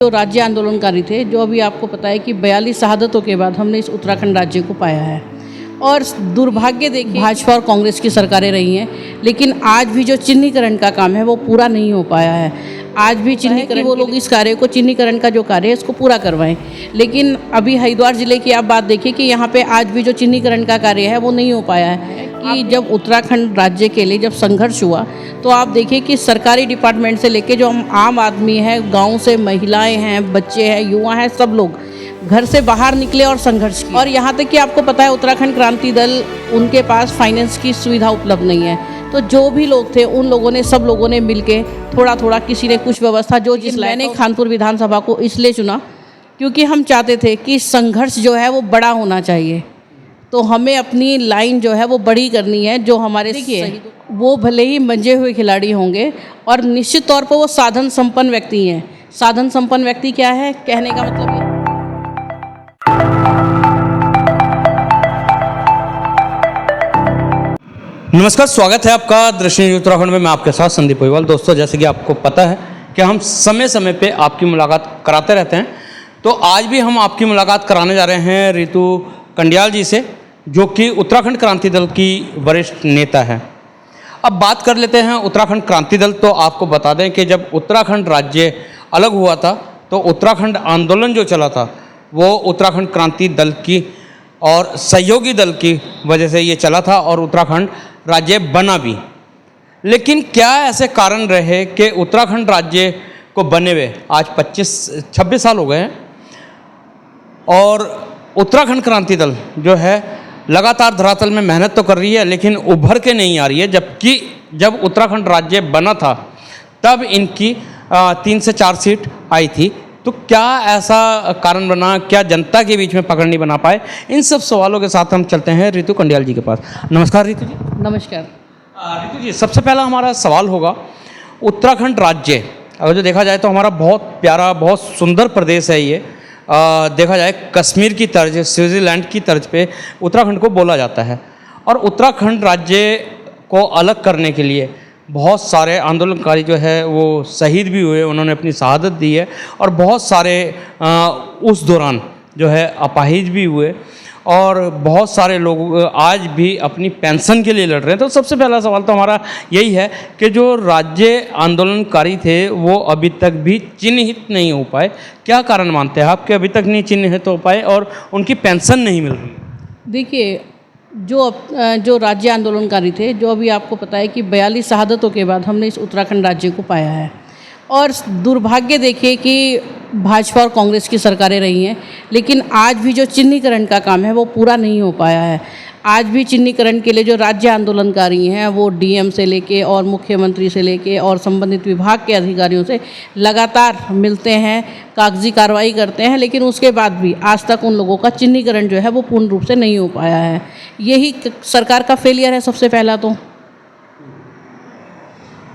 जो राज्य आंदोलनकारी थे, जो अभी आपको पता है कि 42 शहादतों के बाद हमने इस उत्तराखंड राज्य को पाया है। और दुर्भाग्य देखिए, भाजपा और कांग्रेस की सरकारें रही हैं, लेकिन आज भी जो चिन्हीकरण का काम है वो पूरा नहीं हो पाया है। आज भी चिन्हीकरण, वो लोग इस कार्य को, चिन्हीकरण का जो कार्य है इसको पूरा करवाएं। लेकिन अभी हरिद्वार जिले की आप बात देखिए कि यहाँ पे आज भी जो चिन्हीकरण का कार्य है वो नहीं हो पाया है। कि जब उत्तराखंड राज्य के लिए जब संघर्ष हुआ तो आप देखिए कि सरकारी डिपार्टमेंट से लेके जो हम आम आदमी है, गाँव से महिलाएँ हैं, बच्चे हैं, युवा हैं, सब लोग घर से बाहर निकले और संघर्ष किया। और यहाँ तक कि आपको पता है उत्तराखंड क्रांति दल, उनके पास फाइनेंस की सुविधा उपलब्ध नहीं है। तो जो भी लोग थे उन लोगों ने, सब लोगों ने मिलके थोड़ा थोड़ा, किसी ने कुछ व्यवस्था जो जिस, मैंने खानपुर विधानसभा को इसलिए चुना क्योंकि हम चाहते थे कि संघर्ष जो है वो बड़ा होना चाहिए। तो हमें अपनी लाइन जो है वो बड़ी करनी है। जो हमारे, देखिए, वो भले ही मंजे हुए खिलाड़ी होंगे और निश्चित तौर पर वो साधन संपन्न व्यक्ति हैं। साधन संपन्न व्यक्ति क्या है, कहने का मतलब ये। नमस्कार, स्वागत है आपका दृश्य न्यूज़ उत्तराखंड में। मैं आपके साथ संदीप पोईवाल। दोस्तों, जैसे कि आपको पता है कि हम समय समय पे आपकी मुलाकात कराते रहते हैं, तो आज भी हम आपकी मुलाकात कराने जा रहे हैं रितु कंडियाल जी से, जो कि उत्तराखंड क्रांति दल की वरिष्ठ नेता है। अब बात कर लेते हैं उत्तराखंड क्रांति दल। तो आपको बता दें कि जब उत्तराखंड राज्य अलग हुआ था तो उत्तराखंड आंदोलन जो चला था वो उत्तराखंड क्रांति दल की और सहयोगी दल की वजह से ये चला था और उत्तराखंड राज्य बना भी। लेकिन क्या ऐसे कारण रहे कि उत्तराखंड राज्य को बने हुए आज 25-26 साल हो गए हैं और उत्तराखंड क्रांति दल जो है लगातार धरातल में मेहनत तो कर रही है लेकिन उभर के नहीं आ रही है। जबकि जब उत्तराखंड राज्य बना था तब इनकी 3 से 4 सीट आई थी। तो क्या ऐसा कारण बना, क्या जनता के बीच में पकड़ नहीं बना पाए? इन सब सवालों के साथ हम चलते हैं रितु कंडियाल जी के पास। नमस्कार रितु जी। नमस्कार रितु जी, सबसे पहला हमारा सवाल होगा, उत्तराखंड राज्य अगर जो देखा जाए तो हमारा बहुत प्यारा, बहुत सुंदर प्रदेश है ये। देखा जाए कश्मीर की तर्ज, स्विट्ज़रलैंड की तर्ज पे उत्तराखंड को बोला जाता है। और उत्तराखंड राज्य को अलग करने के लिए बहुत सारे आंदोलनकारी जो है वो शहीद भी हुए, उन्होंने अपनी शहादत दी है। और बहुत सारे उस दौरान जो है अपाहिज भी हुए और बहुत सारे लोग आज भी अपनी पेंशन के लिए लड़ रहे हैं। तो सबसे पहला सवाल तो हमारा यही है कि जो राज्य आंदोलनकारी थे वो अभी तक भी चिन्हित नहीं हो पाए। क्या कारण मानते हैं आप कि अभी तक नहीं चिन्हित हो पाए और उनकी पेंशन नहीं मिल रही? देखिए, जो राज्य आंदोलनकारी थे, जो अभी आपको पता है कि 42 शहादतों के बाद हमने इस उत्तराखंड राज्य को पाया है। और दुर्भाग्य देखिए कि भाजपा और कांग्रेस की सरकारें रही हैं, लेकिन आज भी जो चिन्हीकरण का काम है वो पूरा नहीं हो पाया है। आज भी चिन्हीकरण के लिए जो राज्य आंदोलनकारी हैं वो डीएम से लेके और मुख्यमंत्री से लेके और संबंधित विभाग के अधिकारियों से लगातार मिलते हैं, कागजी कार्रवाई करते हैं, लेकिन उसके बाद भी आज तक उन लोगों का चिन्हीकरण जो है वो पूर्ण रूप से नहीं हो पाया है। यही सरकार का फेलियर है सबसे पहला। तो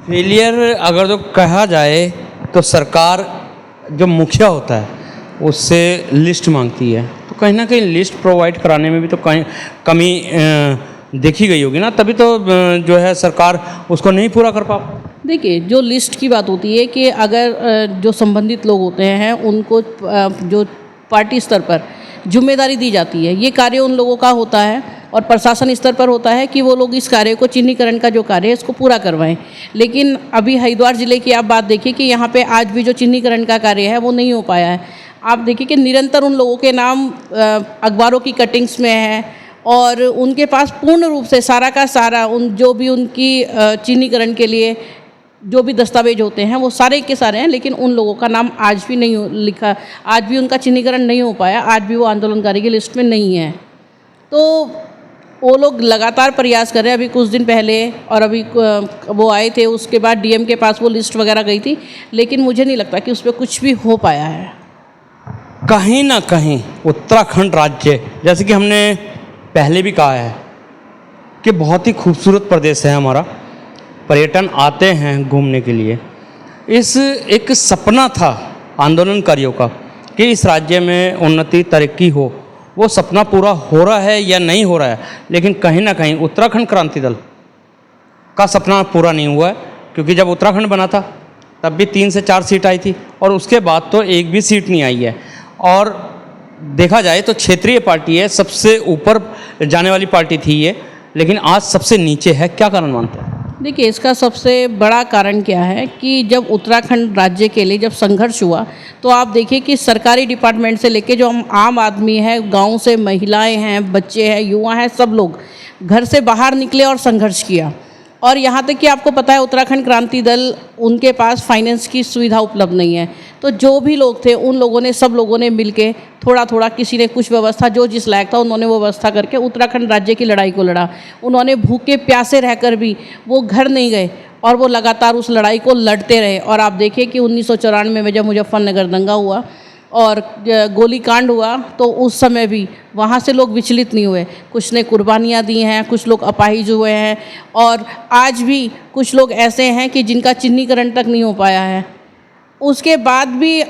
फेलियर अगर जो कहा जाए तो सरकार जो मुखिया होता है उससे लिस्ट मांगती है, तो कहीं ना कहीं लिस्ट प्रोवाइड कराने में भी तो कहीं कमी देखी गई होगी ना, तभी तो जो है सरकार उसको नहीं पूरा कर पा। देखिए, जो लिस्ट की बात होती है कि अगर जो संबंधित लोग होते हैं उनको जो पार्टी स्तर पर जिम्मेदारी दी जाती है, ये कार्य उन लोगों का होता है और प्रशासन स्तर पर होता है कि वो लोग इस कार्य को, चिन्हीकरण का जो कार्य है इसको पूरा करवाएं। लेकिन अभी हरिद्वार जिले की आप बात देखिए कि यहाँ पे आज भी जो चिन्हीकरण का कार्य है वो नहीं हो पाया है। आप देखिए कि निरंतर उन लोगों के नाम अखबारों की कटिंग्स में है और उनके पास पूर्ण रूप से सारा का सारा जो भी उनकी चिन्हीकरण के लिए जो भी दस्तावेज होते हैं वो सारे के सारे हैं, लेकिन उन लोगों का नाम आज भी नहीं लिखा, आज भी उनका चिन्हीकरण नहीं हो पाया, आज भी वो आंदोलनकारी की लिस्ट में नहीं है। तो वो लोग लगातार प्रयास कर रहे हैं। अभी कुछ दिन पहले और अभी वो आए थे, उसके बाद डीएम के पास वो लिस्ट वगैरह गई थी, लेकिन मुझे नहीं लगता कि उस पर कुछ भी हो पाया है। कहीं ना कहीं उत्तराखंड राज्य, जैसे कि हमने पहले भी कहा है कि बहुत ही खूबसूरत प्रदेश है हमारा, पर्यटन आते हैं घूमने के लिए। इस एक सपना था आंदोलनकारियों का कि इस राज्य में उन्नति, तरक्की हो। वो सपना पूरा हो रहा है या नहीं हो रहा है, लेकिन कहीं ना कहीं उत्तराखंड क्रांति दल का सपना पूरा नहीं हुआ है। क्योंकि जब उत्तराखंड बना था तब भी 3 से 4 सीट आई थी और उसके बाद तो एक भी सीट नहीं आई है। और देखा जाए तो क्षेत्रीय पार्टी है, सबसे ऊपर जाने वाली पार्टी थी ये, लेकिन आज सबसे नीचे है। क्या कारण मानते हैं? देखिए, इसका सबसे बड़ा कारण क्या है कि जब उत्तराखंड राज्य के लिए जब संघर्ष हुआ तो आप देखिए कि सरकारी डिपार्टमेंट से लेके जो हम आम आदमी है, गांव से महिलाएं हैं, बच्चे हैं, युवा हैं, सब लोग घर से बाहर निकले और संघर्ष किया। और यहाँ तक कि आपको पता है उत्तराखंड क्रांति दल, उनके पास फाइनेंस की सुविधा उपलब्ध नहीं है, तो जो भी लोग थे उन लोगों ने, सब लोगों ने मिलके थोड़ा थोड़ा, किसी ने कुछ व्यवस्था, जो जिस लायक था उन्होंने वो व्यवस्था करके उत्तराखंड राज्य की लड़ाई को लड़ा। उन्होंने भूखे प्यासे रहकर भी वो घर नहीं गए और वो लगातार उस लड़ाई को लड़ते रहे। और आप देखिए कि 1994 में जब मुजफ्फरनगर दंगा हुआ और गोलीकांड हुआ तो उस समय भी वहाँ से लोग विचलित नहीं हुए, कुछ ने कुर्बानियाँ दी हैं, कुछ लोग अपाहिज हुए हैं और आज भी कुछ लोग ऐसे हैं कि जिनका चिन्हीकरण तक नहीं हो पाया है। उसके बाद भी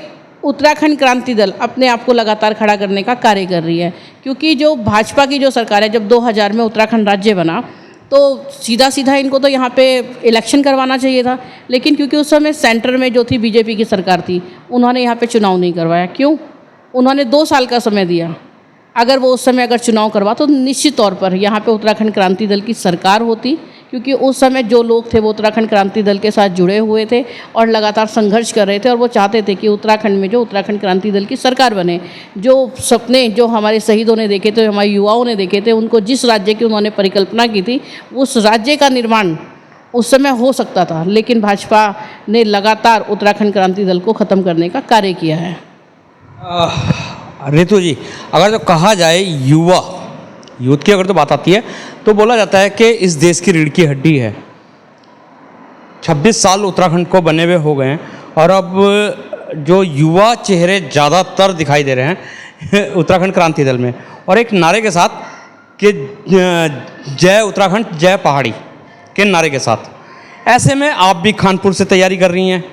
उत्तराखंड क्रांति दल अपने आप को लगातार खड़ा करने का कार्य कर रही है, क्योंकि जो भाजपा की जो सरकार है, जब 2000 में उत्तराखंड राज्य बना तो सीधा सीधा इनको तो यहाँ पे इलेक्शन करवाना चाहिए था, लेकिन क्योंकि उस समय सेंटर में जो थी बीजेपी की सरकार थी, उन्होंने यहाँ पे चुनाव नहीं करवाया। क्यों? उन्होंने 2 साल का समय दिया। अगर वो उस समय अगर चुनाव करवा तो निश्चित तौर पर यहाँ पे उत्तराखंड क्रांति दल की सरकार होती, क्योंकि उस समय जो लोग थे वो उत्तराखंड क्रांति दल के साथ जुड़े हुए थे और लगातार संघर्ष कर रहे थे और वो चाहते थे कि उत्तराखंड में जो उत्तराखंड क्रांति दल की सरकार बने। जो सपने जो हमारे शहीदों ने देखे थे, हमारे युवाओं ने देखे थे, उनको जिस राज्य की उन्होंने परिकल्पना की थी, उस राज्य का निर्माण उस समय हो सकता था, लेकिन भाजपा ने लगातार उत्तराखंड क्रांति दल को ख़त्म करने का कार्य किया है। रितु जी, अगर जो कहा जाए यूथ की अगर तो बात आती है तो बोला जाता है कि इस देश की रीढ़ की हड्डी है। 26 साल उत्तराखंड को बने हुए हो गए हैं और अब जो युवा चेहरे ज़्यादातर दिखाई दे रहे हैं उत्तराखंड क्रांति दल में, और एक नारे के साथ कि जय उत्तराखंड जय पहाड़ी के नारे के साथ। ऐसे में आप भी कानपुर से तैयारी कर रही हैं,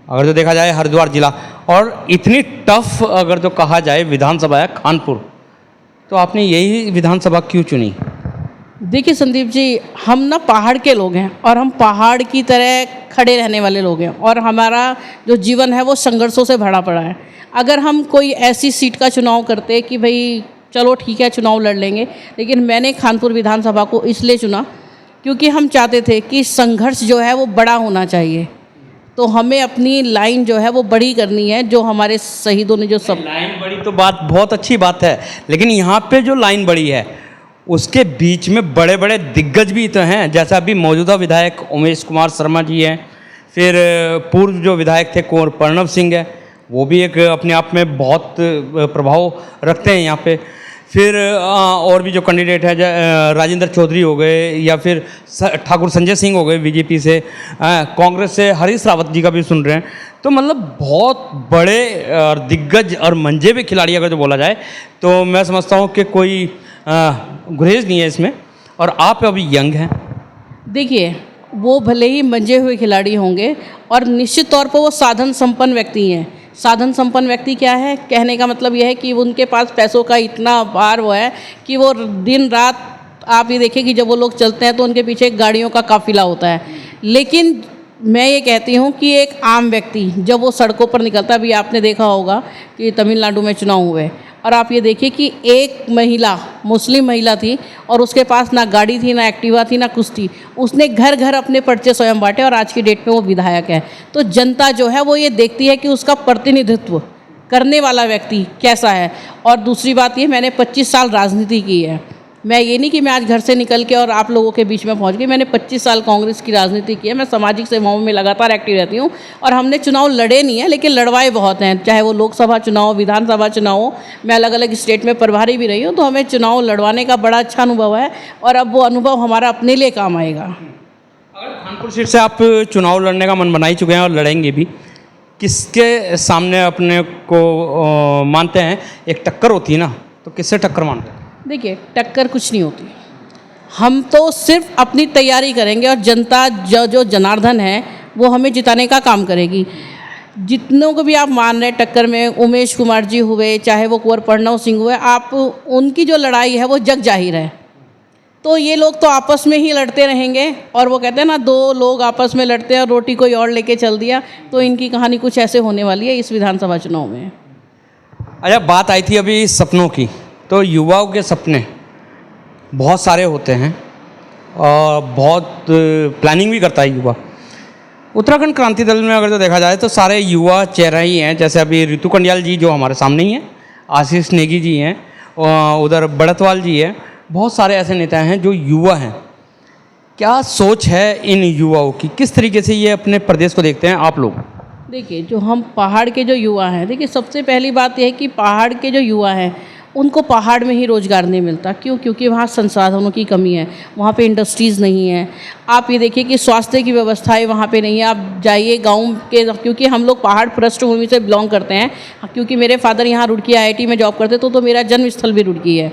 अगर जो देखा जाए हरिद्वार जिला, और इतनी टफ अगर जो कहा जाए विधानसभा है कानपुर, तो आपने यही विधानसभा क्यों चुनी? देखिए संदीप जी, हम ना पहाड़ के लोग हैं और हम पहाड़ की तरह खड़े रहने वाले लोग हैं और हमारा जो जीवन है वो संघर्षों से भरा पड़ा है। अगर हम कोई ऐसी सीट का चुनाव करते कि भाई चलो ठीक है चुनाव लड़ लेंगे, लेकिन मैंने कानपुर विधानसभा को इसलिए चुना क्योंकि हम चाहते थे कि संघर्ष जो है वो बड़ा होना चाहिए, तो हमें अपनी लाइन जो है वो बड़ी करनी है। जो हमारे शहीदों ने जो सब लाइन बड़ी तो बात बहुत अच्छी बात है, लेकिन यहाँ पे जो लाइन बड़ी है उसके बीच में बड़े बड़े दिग्गज भी तो हैं, जैसा अभी मौजूदा विधायक उमेश कुमार शर्मा जी हैं, फिर पूर्व जो विधायक थे कुंवर प्रणव सिंह है, वो भी एक अपने आप में बहुत प्रभाव रखते हैं यहाँ पे। फिर और भी जो कैंडिडेट है राजेंद्र चौधरी हो गए, या फिर ठाकुर संजय सिंह हो गए बीजेपी से, कांग्रेस से हरीश रावत जी का भी सुन रहे हैं। तो मतलब बहुत बड़े और दिग्गज और मंजे भी खिलाड़ी अगर जो बोला जाए तो मैं समझता हूँ कि कोई गुरेज नहीं है इसमें, और आप अभी यंग हैं। देखिए, वो भले ही मंजे हुए खिलाड़ी होंगे और निश्चित तौर पर वो साधन संपन्न व्यक्ति हैं। साधन संपन्न व्यक्ति क्या है, कहने का मतलब यह है कि उनके पास पैसों का इतना भार वो है कि वो दिन रात, आप ये देखिए कि जब वो लोग चलते हैं तो उनके पीछे गाड़ियों का काफिला होता है। लेकिन मैं ये कहती हूँ कि एक आम व्यक्ति जब वो सड़कों पर निकलता है, अभी आपने देखा होगा कि तमिलनाडु में चुनाव हुए और आप ये देखिए कि एक महिला, मुस्लिम महिला थी और उसके पास ना गाड़ी थी, ना एक्टिवा थी, ना कुछ थी, उसने घर घर अपने पर्चे स्वयं बांटे और आज की डेट में वो विधायक है। तो जनता जो है वो ये देखती है कि उसका प्रतिनिधित्व करने वाला व्यक्ति कैसा है। और दूसरी बात ये, मैंने 25 साल राजनीति की है। मैं ये नहीं कि मैं आज घर से निकल के और आप लोगों के बीच में पहुंच गई, मैंने 25 साल कांग्रेस की राजनीति की है। मैं सामाजिक सेवाओं में लगातार एक्टिव रहती हूं और हमने चुनाव लड़े नहीं है, लेकिन लड़वाए बहुत हैं, चाहे वो लोकसभा चुनाव, विधानसभा चुनाव हो। मैं अलग अलग स्टेट में प्रभारी भी रही हूँ, तो हमें चुनाव लड़वाने का बड़ा अच्छा अनुभव है और अब वो अनुभव हमारा अपने लिए काम आएगा। अगर कानपुर सीट से आप चुनाव लड़ने का मन बना ही चुके हैं और लड़ेंगे भी, किसके सामने अपने को मानते हैं? एक टक्कर होती है ना, तो किससे टक्कर मानते हैं? देखिए, टक्कर कुछ नहीं होती, हम तो सिर्फ अपनी तैयारी करेंगे और जनता जो जनार्दन है वो हमें जिताने का काम करेगी। जितनों को भी आप मान रहे टक्कर में, उमेश कुमार जी हुए, चाहे वो कुंवर प्रणव सिंह हुए, आप उनकी जो लड़ाई है वो जग जाहिर है। तो ये लोग तो आपस में ही लड़ते रहेंगे, और वो कहते हैं ना, दो लोग आपस में लड़ते हैं और रोटी कोई और लेके चल दिया, तो इनकी कहानी कुछ ऐसे होने वाली है इस विधानसभा चुनाव में। अच्छा, बात आई थी अभी सपनों की, तो युवाओं के सपने बहुत सारे होते हैं और बहुत प्लानिंग भी करता है युवा। उत्तराखंड क्रांति दल में अगर जो देखा जाए तो सारे युवा चेहरा ही हैं, जैसे अभी रितु कंडियाल जी जो हमारे सामने ही हैं, आशीष नेगी जी हैं, उधर बड़तवाल जी हैं, बहुत सारे ऐसे नेता हैं जो युवा हैं। क्या सोच है इन युवाओं की, किस तरीके से ये अपने प्रदेश को देखते हैं आप लोग? देखिए, जो हम पहाड़ के जो युवा हैं, देखिए सबसे पहली बात यह है कि पहाड़ के जो युवा हैं उनको पहाड़ में ही रोज़गार नहीं मिलता। क्यों? क्योंकि वहाँ संसाधनों की कमी है, वहाँ पे इंडस्ट्रीज़ नहीं है। आप ये देखिए कि स्वास्थ्य की व्यवस्थाएं वहाँ पे नहीं है। आप जाइए गांव के, क्योंकि हम लोग पहाड़ पृष्ठभूमि से बिलोंग करते हैं, क्योंकि मेरे फादर यहाँ रुड़की IIT में जॉब करते, तो मेरा जन्म स्थल भी रुड़की है।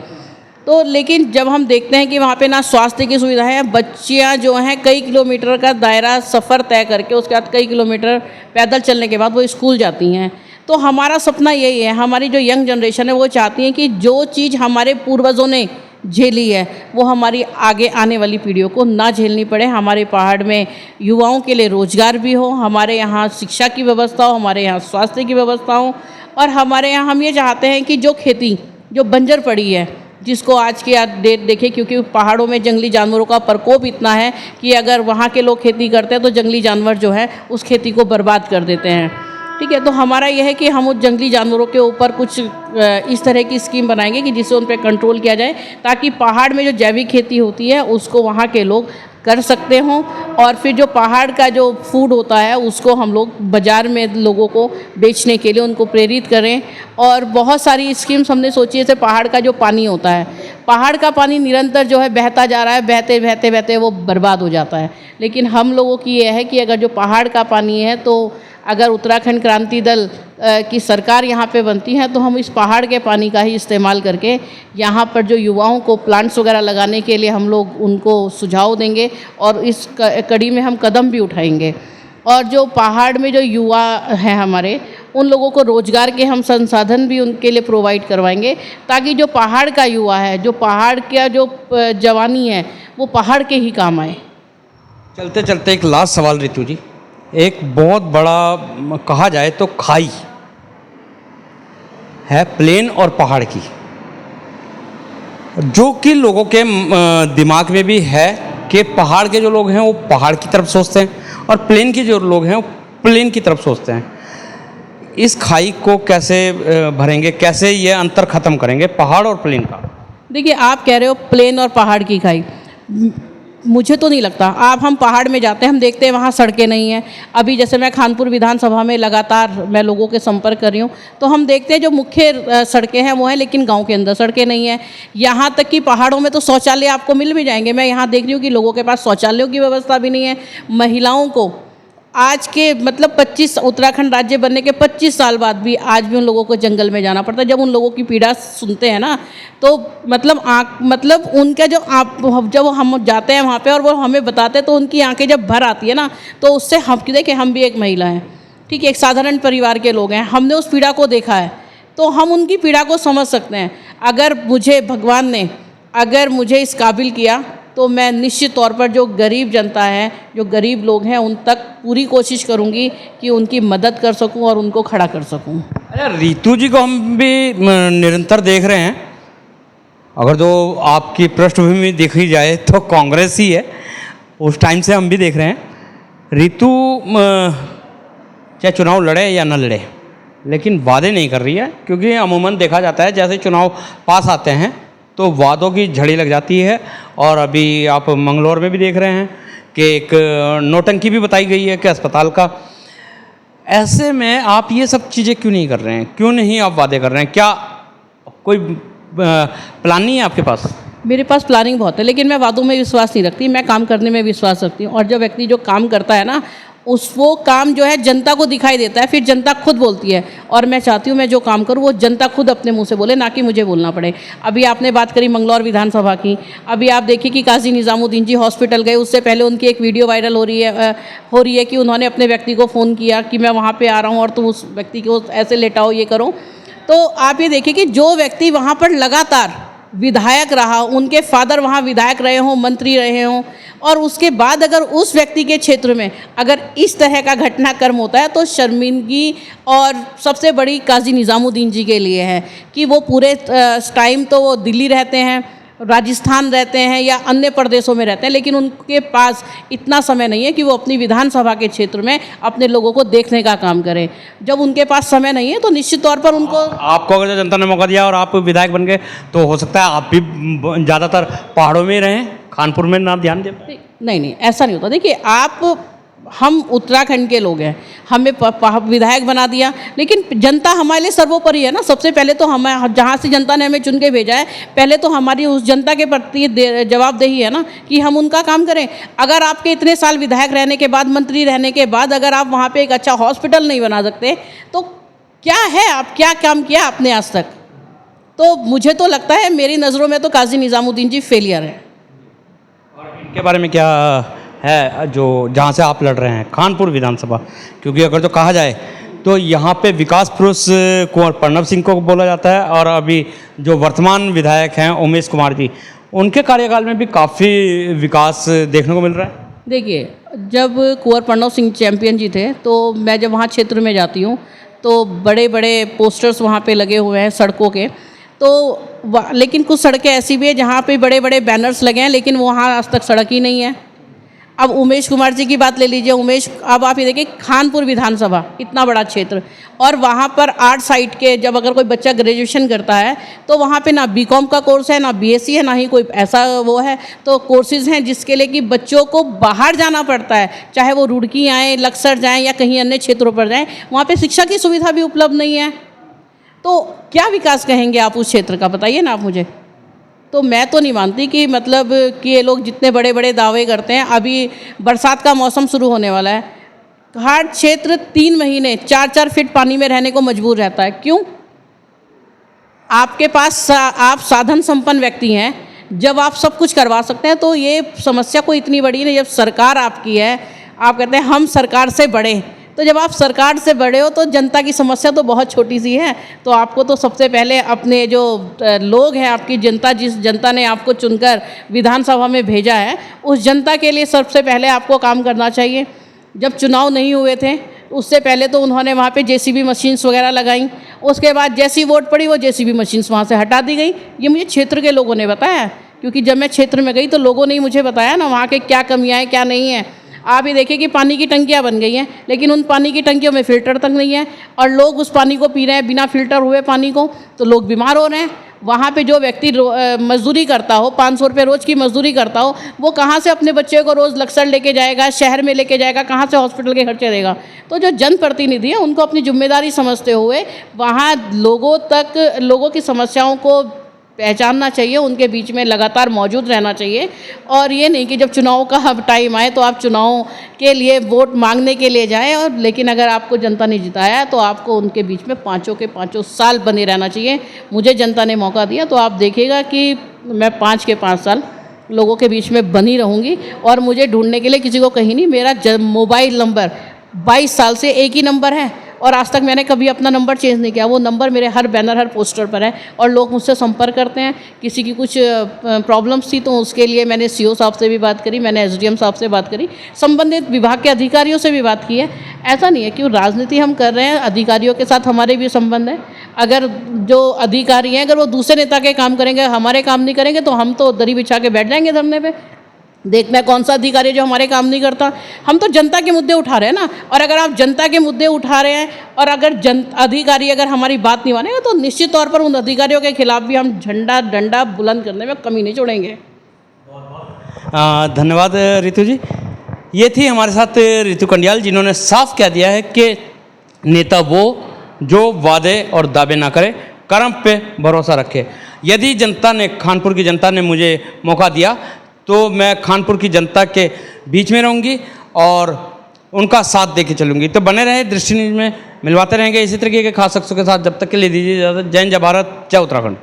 तो लेकिन जब हम देखते हैं कि वहाँ पे ना स्वास्थ्य की सुविधा है, बच्चियाँ जो हैं कई किलोमीटर का दायरा सफ़र तय करके उसके बाद कई किलोमीटर पैदल चलने के बाद वो स्कूल जाती हैं। तो हमारा सपना यही है, हमारी जो यंग जनरेशन है वो चाहती है कि जो चीज़ हमारे पूर्वजों ने झेली है वो हमारी आगे आने वाली पीढ़ियों को ना झेलनी पड़े। हमारे पहाड़ में युवाओं के लिए रोज़गार भी हो, हमारे यहाँ शिक्षा की व्यवस्था हो, हमारे यहाँ स्वास्थ्य की व्यवस्था हो, और हमारे यहाँ हम ये चाहते हैं कि जो खेती जो बंजर पड़ी है, जिसको आज की डेट देखें, क्योंकि पहाड़ों में जंगली जानवरों का प्रकोप इतना है कि अगर वहाँ के लोग खेती करते हैं तो जंगली जानवर जो है उस खेती को बर्बाद कर देते हैं। ठीक है, तो हमारा यह है कि हम उस जंगली जानवरों के ऊपर कुछ इस तरह की स्कीम बनाएंगे कि जिससे उन पर कंट्रोल किया जाए, ताकि पहाड़ में जो जैविक खेती होती है उसको वहाँ के लोग कर सकते हों, और फिर जो पहाड़ का जो फूड होता है उसको हम लोग बाज़ार में लोगों को बेचने के लिए उनको प्रेरित करें। और बहुत सारी स्कीम्स हमने सोची है, जैसे पहाड़ का जो पानी होता है, पहाड़ का पानी निरंतर जो है बहता जा रहा है, बहते बहते बहते वो बर्बाद हो जाता है। लेकिन हम लोगों की ये है कि अगर जो पहाड़ का पानी है, तो अगर उत्तराखंड क्रांति दल की सरकार यहाँ पे बनती है तो हम इस पहाड़ के पानी का ही इस्तेमाल करके यहाँ पर जो युवाओं को प्लांट्स वगैरह लगाने के लिए हम लोग उनको सुझाव देंगे, और इस कड़ी में हम कदम भी उठाएंगे। और जो पहाड़ में जो युवा हैं हमारे, उन लोगों को रोज़गार के हम संसाधन भी उनके लिए प्रोवाइड करवाएंगे, ताकि जो पहाड़ का युवा है, जो पहाड़ का जो जवानी है, वो पहाड़ के ही काम आए। चलते चलते एक लास्ट सवाल रितु जी, एक बहुत बड़ा कहा जाए तो खाई है प्लेन और पहाड़ की, जो कि लोगों के दिमाग में भी है कि पहाड़ के जो लोग हैं वो पहाड़ की तरफ सोचते हैं और प्लेन के जो लोग हैं वो प्लेन की तरफ सोचते हैं। इस खाई को कैसे भरेंगे, कैसे ये अंतर ख़त्म करेंगे पहाड़ और प्लेन का? देखिए, आप कह रहे हो प्लेन और पहाड़ की खाई, मुझे तो नहीं लगता। आप हम पहाड़ में जाते हैं, हम देखते हैं वहाँ सड़कें नहीं हैं। अभी जैसे मैं खानपुर विधानसभा में लगातार मैं लोगों के संपर्क कर रही हूँ, तो हम देखते हैं जो मुख्य सड़कें हैं वो हैं, लेकिन गांव के अंदर सड़कें नहीं हैं। यहाँ तक कि पहाड़ों में तो शौचालय आपको मिल भी जाएंगे। मैं यहाँ देख रही हूँ कि लोगों के पास शौचालयों की व्यवस्था भी नहीं है। महिलाओं को आज के मतलब 25 उत्तराखंड राज्य बनने के 25 साल बाद भी आज भी उन लोगों को जंगल में जाना पड़ता है। जब उन लोगों की पीड़ा सुनते हैं ना, तो मतलब उनका जब हम जाते हैं वहाँ पे और वो हमें बताते हैं, तो उनकी आंखें जब भर आती है ना, तो उससे हम देखिए, हम भी एक महिला हैं, ठीक है, एक साधारण परिवार के लोग हैं, हमने उस पीड़ा को देखा है, तो हम उनकी पीड़ा को समझ सकते हैं। अगर मुझे भगवान ने इस काबिल किया, तो मैं निश्चित तौर पर जो गरीब जनता है, जो गरीब लोग हैं, उन तक पूरी कोशिश करूंगी कि उनकी मदद कर सकूं और उनको खड़ा कर सकूं। अच्छा, रितु जी को हम भी निरंतर देख रहे हैं, अगर जो आपकी पृष्ठभूमि देखी जाए तो कांग्रेस ही है, उस टाइम से हम भी देख रहे हैं। रितु चाहे चुनाव लड़े या न लड़े, लेकिन वादे नहीं कर रही है, क्योंकि अमूमन देखा जाता है जैसे चुनाव पास आते हैं तो वादों की झड़ी लग जाती है। और अभी आप मंगलौर में भी देख रहे हैं कि एक नौटंकी भी बताई गई है कि अस्पताल का। ऐसे में आप ये सब चीज़ें क्यों नहीं कर रहे हैं, क्यों नहीं आप वादे कर रहे हैं? क्या कोई प्लान नहीं है आपके पास? मेरे पास प्लानिंग बहुत है, लेकिन मैं वादों में विश्वास नहीं रखती, मैं काम करने में विश्वास रखती हूँ। और जो व्यक्ति जो काम करता है ना, वो काम जो है जनता को दिखाई देता है, फिर जनता खुद बोलती है। और मैं चाहती हूँ मैं जो काम करूँ वो जनता खुद अपने मुंह से बोले, ना कि मुझे बोलना पड़े। अभी आपने बात करी मंगलौर विधानसभा की, अभी आप देखिए कि काजी निज़ामुद्दीन जी हॉस्पिटल गए, उससे पहले उनकी एक वीडियो वायरल हो रही है कि उन्होंने अपने व्यक्ति को फ़ोन किया कि मैं वहाँ पर आ रहा हूँ और तुम उस व्यक्ति को ऐसे लेटाओ, ये करो। तो आप ये देखिए कि जो व्यक्ति वहाँ पर लगातार विधायक रहा, उनके फादर वहाँ विधायक रहे हों, मंत्री रहे हों, और उसके बाद अगर उस व्यक्ति के क्षेत्र में अगर इस तरह का घटनाक्रम होता है तो शर्मिंदगी और सबसे बड़ी काजी निज़ामुद्दीन जी के लिए है कि वो पूरे टाइम तो वो दिल्ली रहते हैं, राजस्थान रहते हैं या अन्य प्रदेशों में रहते हैं, लेकिन उनके पास इतना समय नहीं है कि वो अपनी विधानसभा के क्षेत्र में अपने लोगों को देखने का काम करें। जब उनके पास समय नहीं है तो निश्चित तौर पर उनको आपको अगर जनता ने मौका दिया और आप विधायक बन गए तो हो सकता है आप भी ज़्यादातर पहाड़ों में ही रहें, कानपुर में ना ध्यान दें। नहीं, ऐसा नहीं होता। देखिए, हम उत्तराखंड के लोग हैं, हमें विधायक बना दिया, लेकिन जनता हमारे लिए सर्वोपरि है ना। सबसे पहले तो हमें जहाँ से जनता ने हमें चुन के भेजा है, पहले तो हमारी उस जनता के प्रति जवाबदेही है ना कि हम उनका काम करें। अगर आपके इतने साल विधायक रहने के बाद, मंत्री रहने के बाद अगर आप वहाँ पे एक अच्छा हॉस्पिटल नहीं बना सकते तो क्या है, आप क्या काम किया आपने आज तक? तो मुझे तो लगता है, मेरी नज़रों में तो काजी निज़ामुद्दीन जी फेलियर है। और इनके बारे में क्या है जो जहाँ से आप लड़ रहे हैं, कानपुर विधानसभा? क्योंकि अगर जो कहा जाए तो यहाँ पे विकास पुरुष कुंवर प्रणव सिंह को बोला जाता है, और अभी जो वर्तमान विधायक हैं उमेश कुमार जी, उनके कार्यकाल में भी काफ़ी विकास देखने को मिल रहा है। देखिए, जब कुंवर प्रणव सिंह चैंपियन जी थे तो मैं जब वहाँ क्षेत्र में जाती हूँ तो बड़े बड़े पोस्टर्स वहाँ पे लगे हुए हैं सड़कों के, तो लेकिन कुछ सड़कें ऐसी भी है जहाँ पे बड़े बड़े बैनर्स लगे हैं लेकिन वहाँ आज तक सड़क ही नहीं है। अब उमेश कुमार जी की बात ले लीजिए। अब आप ये देखिए, खानपुर विधानसभा इतना बड़ा क्षेत्र, और वहाँ पर 8 साइड के जब अगर कोई बच्चा ग्रेजुएशन करता है तो वहाँ पे ना बीकॉम का कोर्स है, ना बीएससी है, ना ही कोई ऐसा वो है। तो कोर्सेज़ हैं जिसके लिए कि बच्चों को बाहर जाना पड़ता है, चाहे वो रुड़की आएँ, लक्सर जाएँ या कहीं अन्य क्षेत्रों पर जाएँ, वहाँ पर शिक्षा की सुविधा भी उपलब्ध नहीं है। तो क्या विकास कहेंगे आप उस क्षेत्र का, बताइए ना आप मुझे। तो मैं तो नहीं मानती कि मतलब कि ये लोग जितने बड़े बड़े दावे करते हैं। अभी बरसात का मौसम शुरू होने वाला है, घाट क्षेत्र 3 महीने 4-4 फीट पानी में रहने को मजबूर रहता है। क्यों? आपके पास आप साधन संपन्न व्यक्ति हैं, जब आप सब कुछ करवा सकते हैं तो ये समस्या कोई इतनी बड़ी नहीं। जब सरकार आपकी है, आप कहते हैं हम सरकार से बड़े, तो जब आप सरकार से बड़े हो तो जनता की समस्या तो बहुत छोटी सी है। तो आपको तो सबसे पहले अपने जो लोग हैं, आपकी जनता, जिस जनता ने आपको चुनकर विधानसभा में भेजा है, उस जनता के लिए सबसे पहले आपको काम करना चाहिए। जब चुनाव नहीं हुए थे उससे पहले तो उन्होंने वहाँ पे जेसीबी मशीन्स वगैरह लगाई, उसके बाद जैसी वोट पड़ी वो जेसीबी मशीन्स वहाँ से हटा दी गई। ये मुझे क्षेत्र के लोगों ने बताया, क्योंकि जब मैं क्षेत्र में गई तो लोगों ने ही मुझे बताया ना वहाँ के क्या कमियाँ हैं क्या नहीं है। आप ये देखिए कि पानी की टंकियाँ बन गई हैं, लेकिन उन पानी की टंकियों में फ़िल्टर तक नहीं है, और लोग उस पानी को पी रहे हैं बिना फ़िल्टर हुए पानी को, तो लोग बीमार हो रहे हैं। वहाँ पे जो व्यक्ति मजदूरी करता हो, 500 रुपये रोज़ की मजदूरी करता हो, वो कहाँ से अपने बच्चे को रोज़ लक्सर लेके जाएगा, शहर में लेके जाएगा, कहाँ से हॉस्पिटल के खर्चे देगा। तो जो जनप्रतिनिधि हैं उनको अपनी जिम्मेदारी समझते हुए वहाँ लोगों की समस्याओं को पहचानना चाहिए, उनके बीच में लगातार मौजूद रहना चाहिए। और ये नहीं कि जब चुनाव का टाइम आए तो आप चुनाव के लिए वोट मांगने के लिए जाएं, और लेकिन अगर आपको जनता ने जिताया है तो आपको उनके बीच में 5 के 5 साल बने रहना चाहिए। मुझे जनता ने मौका दिया तो आप देखिएगा कि मैं 5 के 5 साल लोगों के बीच में बनी रहूँगी, और मुझे ढूंढने के लिए किसी को कहीं नहीं। मेरा मोबाइल नंबर 22 साल से एक ही नंबर है, और आज तक मैंने कभी अपना नंबर चेंज नहीं किया। वो नंबर मेरे हर बैनर, हर पोस्टर पर है, और लोग मुझसे संपर्क करते हैं। किसी की कुछ प्रॉब्लम्स थी तो उसके लिए मैंने सीओ साहब से भी बात करी, मैंने एसडीएम साहब से बात करी, संबंधित विभाग के अधिकारियों से भी बात की है। ऐसा नहीं है कि राजनीति हम कर रहे हैं, अधिकारियों के साथ हमारे भी संबंध है। अगर जो अधिकारी हैं अगर वो दूसरे नेता के काम करेंगे, हमारे काम नहीं करेंगे, तो हम तो दरी बिछा के बैठ जाएंगे धरने पे। देखना है कौन सा अधिकारी जो हमारे काम नहीं करता। हम तो जनता के मुद्दे उठा रहे हैं ना, और अगर आप जनता के मुद्दे उठा रहे हैं और अगर अधिकारी अगर हमारी बात नहीं मानेगा तो निश्चित तौर पर उन अधिकारियों के खिलाफ भी हम झंडा डंडा बुलंद करने में कमी नहीं छोड़ेंगे। धन्यवाद रितु जी। ये थी हमारे साथ रितु कंडियाल, जिन्होंने साफ कह दिया है कि नेता वो जो वादे और दावे ना करे, कर्म पे भरोसा रखे। यदि जनता ने, खानपुर की जनता ने मुझे मौका दिया तो मैं खानपुर की जनता के बीच में रहूँगी और उनका साथ दे के चलूँगी। तो बने रहे दृष्टि न्यूज़ में, मिलवाते रहेंगे इसी तरीके के खास शख्सों के साथ। जब तक के लिए दीजिए इजाज़त। जय हिंद, जय भारत, जय उत्तराखंड।